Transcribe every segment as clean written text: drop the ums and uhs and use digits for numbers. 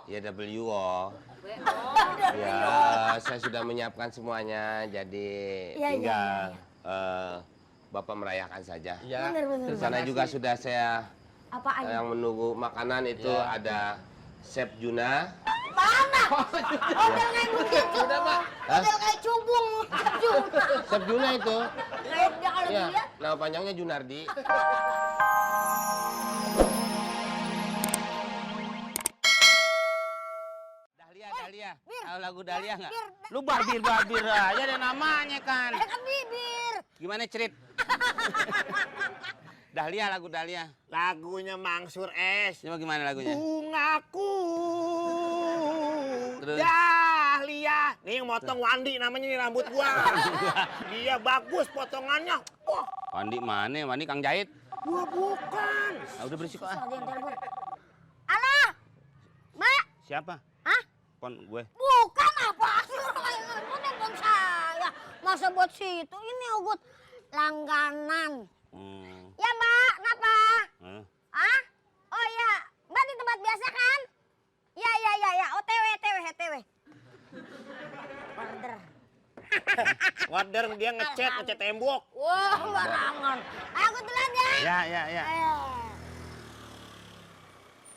Ya WO. Ya, saya sudah menyiapkan semuanya, jadi tinggal Bapak merayakan saja. Iya. Di sana juga sudah saya Apa aja? yang menunggu makanan itu ada Chef Juna. Mana? Model kayak begitu. Model kayak cubung. Chef Juna itu. Kayak dia kalau Ya, dilihat. nama panjangnya Junardi. Dahlia. Tahu lagu Dahlia nggak? Lu barbir aja ada namanya kan. Kan bibir. Gimana cerit? Dahlia, lagu Dahlia. Lagunya Mangsur S. Coba gimana lagunya? Bungaku. Terus? Dahlia. Nih yang motong Wandi namanya nih rambut gua. Dia bagus potongannya. Wah, Wandi mana? Wandi Kang Jahit. gua bukan. Ah, udah berisiko ah. Ada yang telepon. Halo, Mbak. Siapa? Hah? Pon gue. Bukan apa sih orang telepon saya. Masa buat situ ini ugut langganan. Ya Mbak, kenapa? Ah? Oh ya, Mbak di tempat biasa kan? Ya. OTW. Order. Order dia ngecat tembok. Wah, barangan. Aku telan ya. Ya. Eh.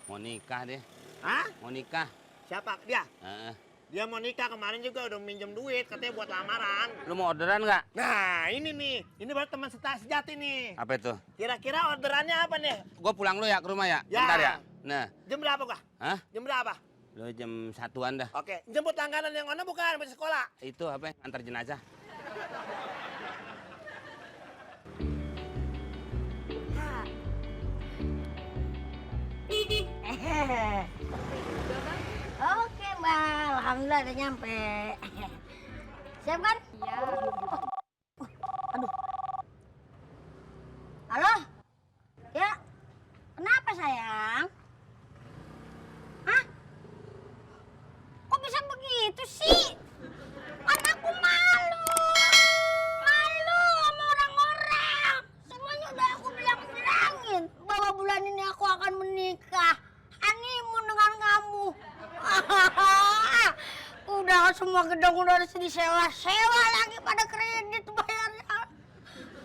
Mau nikah deh. Hah? Mau nikah. Siapa dia? Heeh. Dia mau nikah kemarin juga udah minjem duit katanya buat lamaran. Lu mau orderan nggak? Nah ini nih, ini baru teman sejati nih. Apa itu? Kira-kira orderannya apa nih? Gua pulang lu ya ke rumah ya? Ya. Bentar ya? Nah. Jam berapa gua? Hah? Jam berapa? Lu jam 1-an dah. Oke, jemput langganan yang mana bukan? Masih sekolah. Itu apa? Antar jenazah. Oke Mbak, alhamdulillah udah nyampe. Siap kan? Iya. Aduh. Halo? Ya, kenapa sayang? Hah? Kok bisa begitu sih? Anakku malu. Malu sama orang-orang. Semuanya udah aku bilangin bahwa bulan ini aku akan menikah. Honeymoon dengan kamu. Udah semua gedung udah harus disewa-sewa lagi pada kredit bayarnya.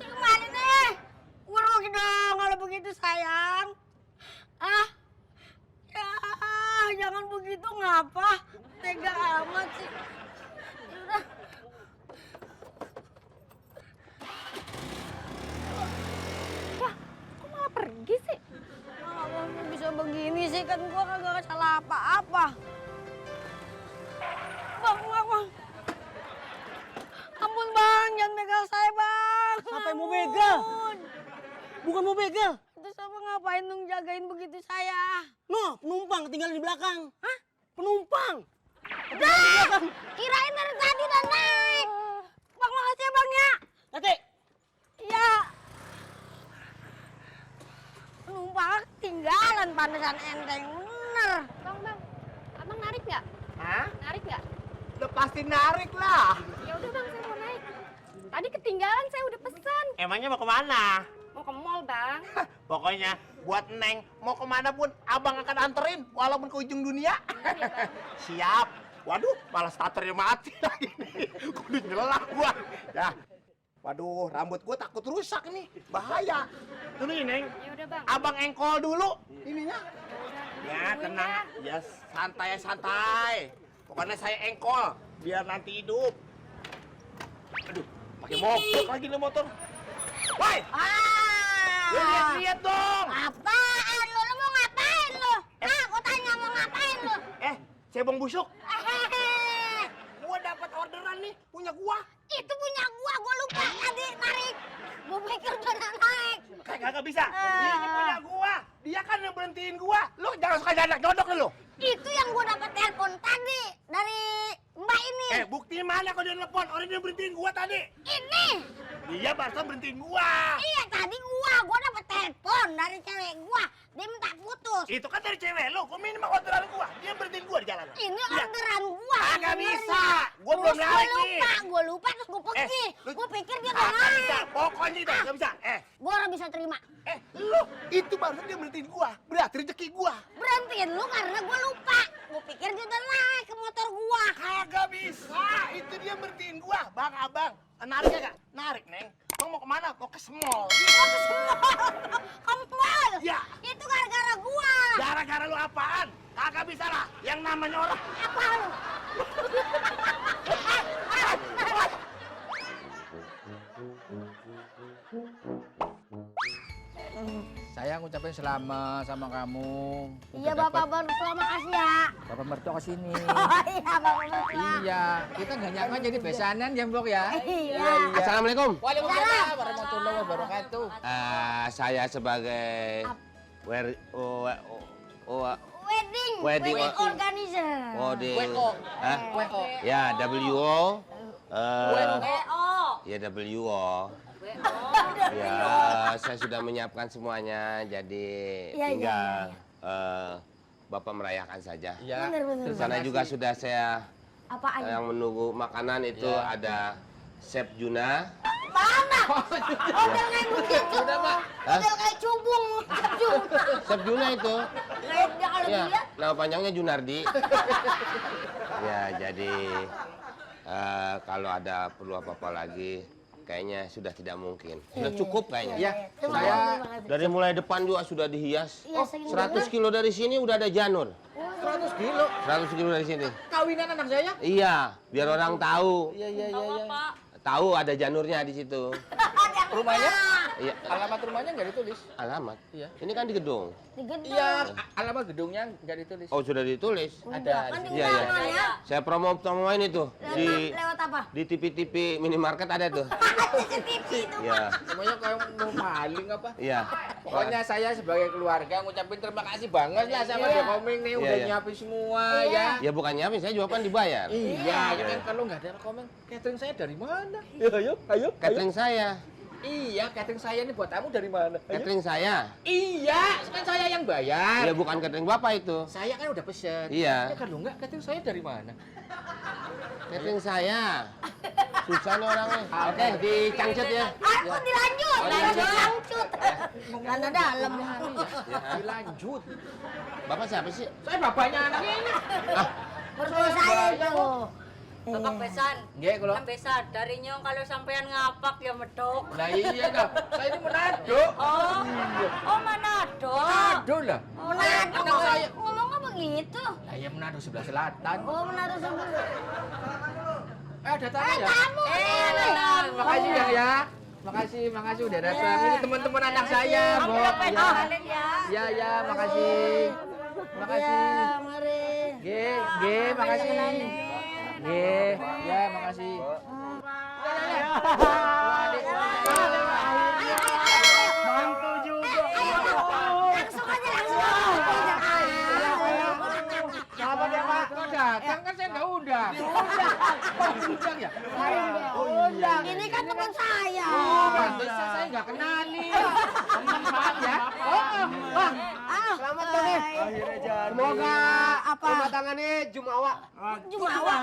Gimana nih? Rugi dong kalau begitu sayang. Ah, ya jangan begitu ngapa? Tega amat sih. Udah. Wah, kok malah pergi sih? Kenapa bisa begini sih, kan gua kagak salah apa-apa. Bang. Ampun bang, jangan begal saya bang. Siapa yang mau begal? Ampun. Bukan mau begal. Terus apa ngapain dong jagain begitu saya? No, penumpang ketinggalan di belakang. Hah? Penumpang. Dah! Kirain dari tadi udah naik. Bang, makasih ya bang ya. Tati. Iya. Penumpang ketinggalan, pantesan enteng bener. Bang, abang narik nggak? Hah? Narik nggak? Udah pasti narik lah. Ya udah bang, saya mau naik. Tadi ketinggalan, saya udah pesan. Emangnya mau kemana? Mau ke mall bang. Pokoknya buat Neng mau kemana pun abang akan anterin walaupun ke ujung dunia. Iya, Bang. Siap. Waduh, malah starternya mati lagi nih. Kudu nyelah gua. Ya. Waduh, rambut gua takut rusak nih. Bahaya. Dulu ini, Neng. Ya udah bang. Abang engkol dulu ininya. Ya Ya, tenang. Ya, santai. Pokoknya saya engkol biar nanti hidup. Aduh, pakai mogok lagi nih motor. Woi, lu lihat dong. Apaan lu? Lu mau ngapain lu? Gua tanya mau ngapain lu? Cebong busuk. Gua dapat orderan nih, punya gua. Itu punya gua lupa tadi narik. Gua pikir udah naik. Kagak bisa. Ini punya gua. Dia kan yang berhentiin gua. Lu jangan suka jadak jodok lu. Itu yang gua dapat telepon tadi dari Mbak ini. Bukti mana kalau dia telepon? Orang dia berhentiin gua tadi. Ini. Dia barusan berhentiin gua. Iya tadi gua dapat telepon dari cewek gua. Dia minta putus. Itu kan dari cewek lu. Gua minimal orderan gua. Dia berhentiin gua di jalan. Ini Iya. orderan gua. Kagak sebenarnya. bisa. Gua belum Terus narik nih. Gua lupa terus gua pergi. lu- Gua pikir dia udah Kagak bisa. naik. Pokoknya itu nggak bisa. Gua orang bisa terima. Lu itu barusan dia berhentiin gua. Berarti rezeki gua. Berhentiin lu karena gua lupa. Gua pikir kita naik ke motor gua. Kagak bisa, itu dia bertiin gua. Bang, abang, narik ya gak? Narik, Neng. Bang mau kemana? Mau ke semol. Ke mall. Ya. Itu gara-gara gua. Gara-gara lu apaan? Kagak bisa lah, yang namanya orang. Apa lu? Saya ngucapin selamat sama kamu. Iya, Udah Bapak dapat mertua makasih ya. Bapak mertua kesini. Oh iya, Bapak mertua. Iya, kita nggak nyangka jadi besanan ya, Mbok ya. Iya. Assalamualaikum. Waalaikumsalam warahmatullahi wabarakatuh. Saya sebagai Wedding Wedding organizer. WO. Hah? WO. Ya, WO. WO. Ya, WO. Ya, saya sudah menyiapkan semuanya, jadi Iya, tinggal Bapak merayakan saja. Iya. Bener. Di sana juga sudah saya Apa aja? yang menunggu makanan itu Ya. ada Chef Juna. Mana? Model kayak begitu. Udah, Pak. Model kayak cubung. Chef Juna itu. Lihat dia kalau Ya, dilihat. nama panjangnya Junardi. Ya, jadi kalau ada perlu apa-apa lagi, kayaknya sudah tidak mungkin. Sudah cukup kayaknya. Iya, Terima saya kasih. Dari mulai depan juga sudah dihias. Iya, segini 100 kilo dari sini udah ada janur. 100 kilo. 100 kilo dari sini. Kawinan anak saya? Iya, biar orang tahu. Iya. Tahu ada janurnya di situ. Rumahnya? Iya, Alamat rumahnya nggak ditulis. alamat. Iya. Ini kan di gedung. Di gedung. Iya, alamat gedungnya nggak ditulis. Oh, sudah ditulis. Udah, kan di Iya, iya. undangan ya. Saya promoin itu di Lewat apa? di TV-TV minimarket ada tuh. CCTV itu. Iya. Semuanya kayak mau maling apa? Iya. Pokoknya saya sebagai keluarga ngucapin terima kasih banget lah sama dia komeng nih udah Iya. nyiapin semua Iya. ya. Ya bukan nyiapin, saya juga kan dibayar. Iya, Iya. kan kalau nggak ada komen, catering saya dari mana? Ayo. Catering saya. Iya, catering saya ini buat tamu dari mana? Catering saya. Iya, kan saya yang bayar. Ya bukan catering Bapak itu. Saya kan udah pesen. Iya. Ya kalau nggak, catering saya dari mana? Catering saya. Susah nih orangnya. Oke, dicangcut ya. Aku dilanjut. Lanjut. Karena dalam. Ya. Dilanjut. Bapak siapa sih? Saya bapaknya anaknya ini. Mertua saya itu. Bapak besan, Nggih, kalau. kan besan. Dari nyong kalau sampean ngapak ya medok. Nah iya dah, saya ini Manado. Oh Manado. Manado lah. Manado Anak saya. ngomongnya begitu. Nah iya Manado sebelah selatan. Oh, Manado sebelah. Ada tamu ya? Kamu Makasih ya. Makasih udah datang. Ini teman-teman anak saya, Bu. Kalian ya. Ya, makasih. Makasih. Ya, mari. Makasih. Ya, makasih. Mantu juga. Langsung aja. Sahabat ya, Pak. Kok datang kan saya nggak undang. Undang ya? Undang. Ini kan teman saya. Pantesan saya nggak kenali. Maaf ya. Bang. Selamat nih. Semoga Apa? rumah tangannya Jumawa. Jumawa.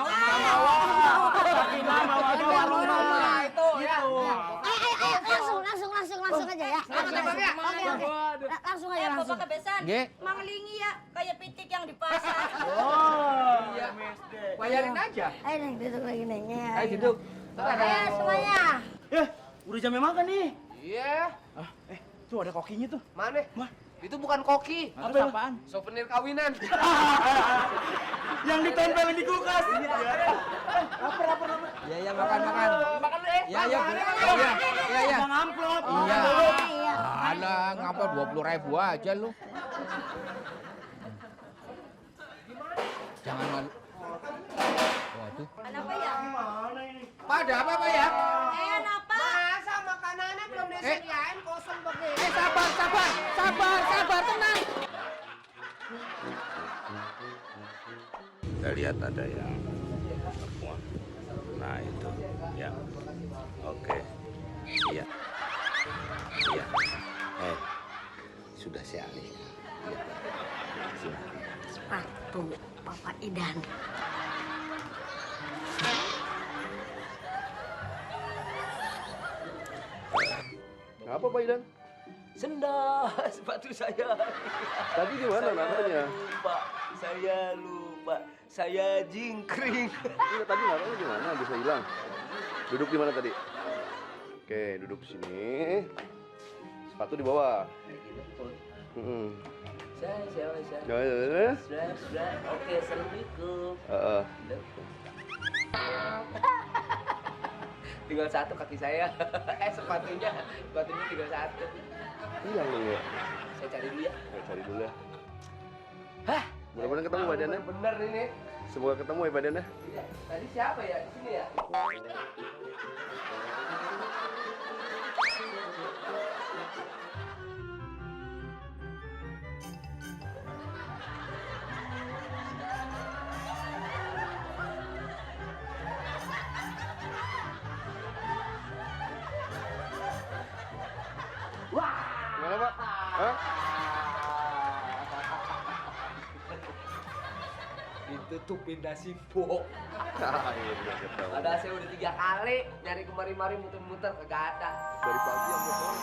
Itu ya. Ayo, langsung aja ya. Oke. Langsung aja, langsung. Bapak besan. Nggih. Manglingi ya kayak pitik yang di pasar. Iya. Bayarin aja. Ayo, Neng, duduk lagi, Neng. Ya, Ayo duduk. Ayo, semuanya. Udah jamnya makan nih. Iya. Tuh ada kokinya tuh. Mana? Itu bukan koki. Apa apaan? Souvenir kawinan. Yang ditempelin di kulkas. Iya, makan. Makan deh. Iya. Bang amplop. Iya. Iya. Alah, ngapa 20.000 aja lu? Jangan malu. Waduh. Kenapa ya? Pak, ada apa, Pak ya? Kenapa? Masa makanannya belum disediain kosong begini? Sabar, tenang. Kita lihat ada yang semua. Nah itu, ya. Oke. Iya. Sudah saya alihkan. Iya. Sini. Sepatu Papa Idan. Apa Pak Idan? Sendal sepatu saya. Tadi di mana namanya? Lupa, saya lupa. Saya jingkring. Iya, tadi naruhnya di mana? Bisa hilang. Duduk di mana tadi? Oke, duduk sini. Sepatu di bawah. Hmm. Saya. Ya. Sudah. Oke, assalamualaikum. Tinggal satu kaki saya. Sepatunya tinggal satu. Hilang dong ya. Saya cari dulu ya. Cari dulu ya. Hah? Mudah-mudahan ketemu badannya. Bener ini. Semoga ketemu ya badannya. Iya. Tadi siapa ya di sini ya? Gimana, Pak? Hah? Ditutupin nasi pok. Akhirnya ketemu. Ada saya udah 3 kali nyari kemari-mari muter-muter kagak ada. Dari pagi sampai sore.